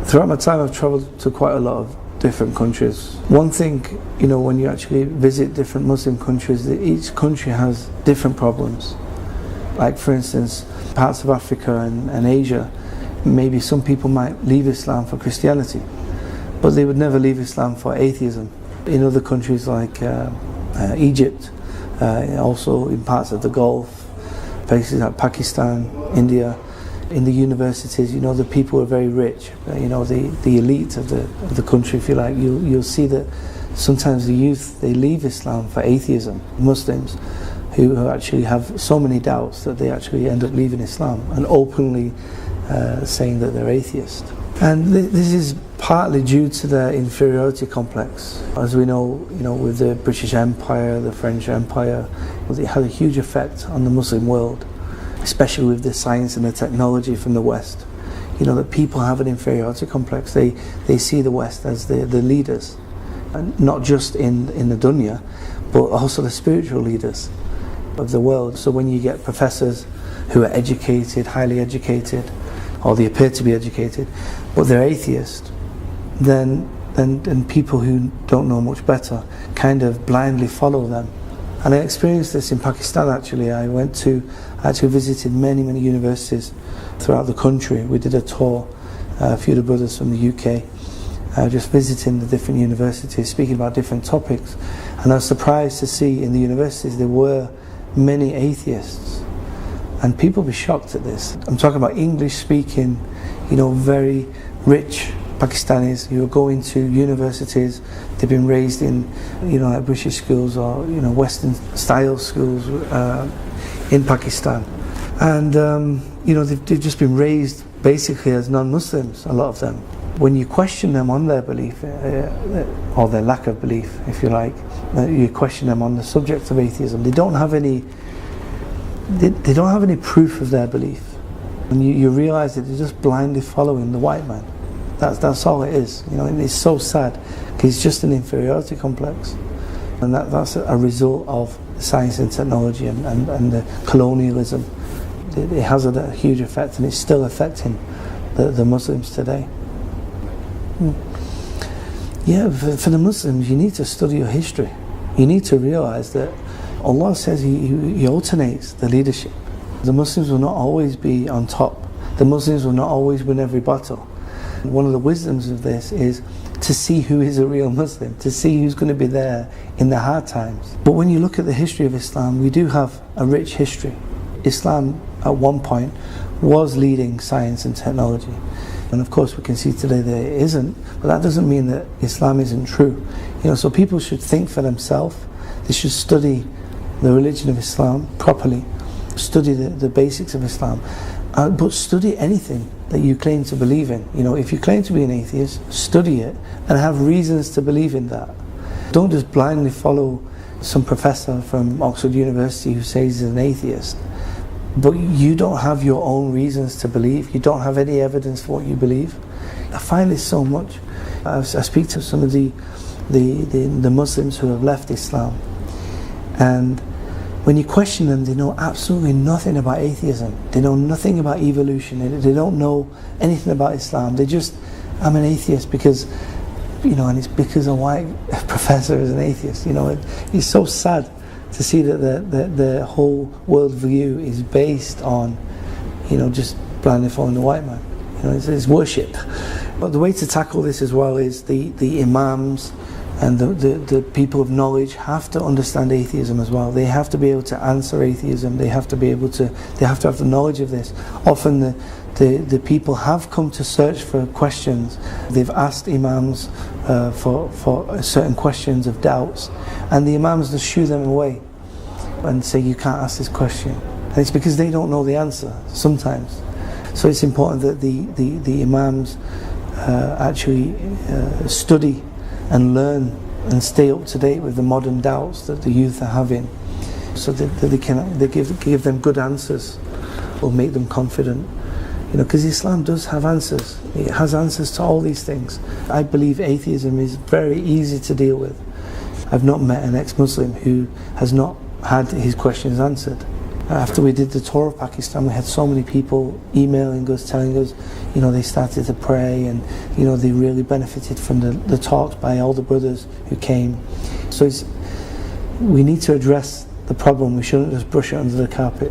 Throughout my time, I've travelled to quite a lot of different countries. One thing, when you actually visit different Muslim countries, that each country has different problems. Like, for instance, parts of Africa and Asia, maybe some people might leave Islam for Christianity, but they would never leave Islam for atheism. In other countries like Egypt, also in parts of the Gulf, places like Pakistan, India, in the universities, the people are very rich. The elite of the country, if you like, you'll see that sometimes the youth, they leave Islam for atheism. Muslims who actually have so many doubts that they actually end up leaving Islam and openly saying that they're atheist. And this is partly due to their inferiority complex. As we know, with the British Empire, the French Empire, it had a huge effect on the Muslim world, especially with the science and the technology from the West. That people have an inferiority complex. They see the West as the leaders, and not just in the dunya, but also the spiritual leaders of the world. So when you get professors who are educated, highly educated, or they appear to be educated, but they're atheist, then people who don't know much better kind of blindly follow them. And I experienced this in Pakistan actually. I actually visited many universities throughout the country. We did a tour, a few of the brothers from the UK, just visiting the different universities, speaking about different topics. And I was surprised to see in the universities there were many atheists. And people be shocked at this. I'm talking about English speaking, very rich Pakistanis who are going to universities. They've been raised in, like British schools or, Western style schools in Pakistan. And, they've just been raised basically as non-Muslims, a lot of them. When you question them on their belief, or their lack of belief, if you like, you question them on the subject of atheism, they don't have any proof of their belief. And you realise that they're just blindly following the white man. That's all it is. And it's so sad because it's just an inferiority complex, and that's a result of science and technology and the colonialism. It has a huge effect, and it's still affecting the Muslims today. Yeah, for the Muslims, you need to study your history. You need to realise that Allah says He alternates the leadership. The Muslims will not always be on top. The Muslims will not always win every battle. One of the wisdoms of this is to see who is a real Muslim, to see who's going to be there in the hard times. But when you look at the history of Islam, we do have a rich history. Islam at one point was leading science and technology. And of course we can see today that it isn't, but that doesn't mean that Islam isn't true. So people should think for themselves. They should study the religion of Islam properly, study the basics of Islam, but study anything that you claim to believe in. If you claim to be an atheist, study it and have reasons to believe in that. Don't just blindly follow some professor from Oxford University who says he's an atheist, but you don't have your own reasons to believe. You don't have any evidence for what you believe. I find this so much. I speak to some of the Muslims who have left Islam, and when you question them, they know absolutely nothing about atheism. They know nothing about evolution. They don't know anything about Islam. I'm an atheist because, and it's because a white professor is an atheist. It's so sad to see that the whole worldview is based on, just blindly following the white man. It's worship. But the way to tackle this as well is the imams and the people of knowledge have to understand atheism as well. They have to be able to answer atheism. They have to have the knowledge of this. Often the people have come to search for questions. They've asked imams for certain questions of doubts, and the imams just shoo them away and say, you can't ask this question. And it's because they don't know the answer sometimes. So it's important that the imams actually study and learn and stay up to date with the modern doubts that the youth are having, so that they give them good answers or make them confident. Because Islam does have answers. It has answers to all these things. I believe atheism is very easy to deal with. I've not met an ex-Muslim who has not had his questions answered. After we did the tour of Pakistan, we had so many people emailing us, telling us, you know, they started to pray and, you know, they really benefited from the talks by all the brothers who came. So we need to address the problem. We shouldn't just brush it under the carpet.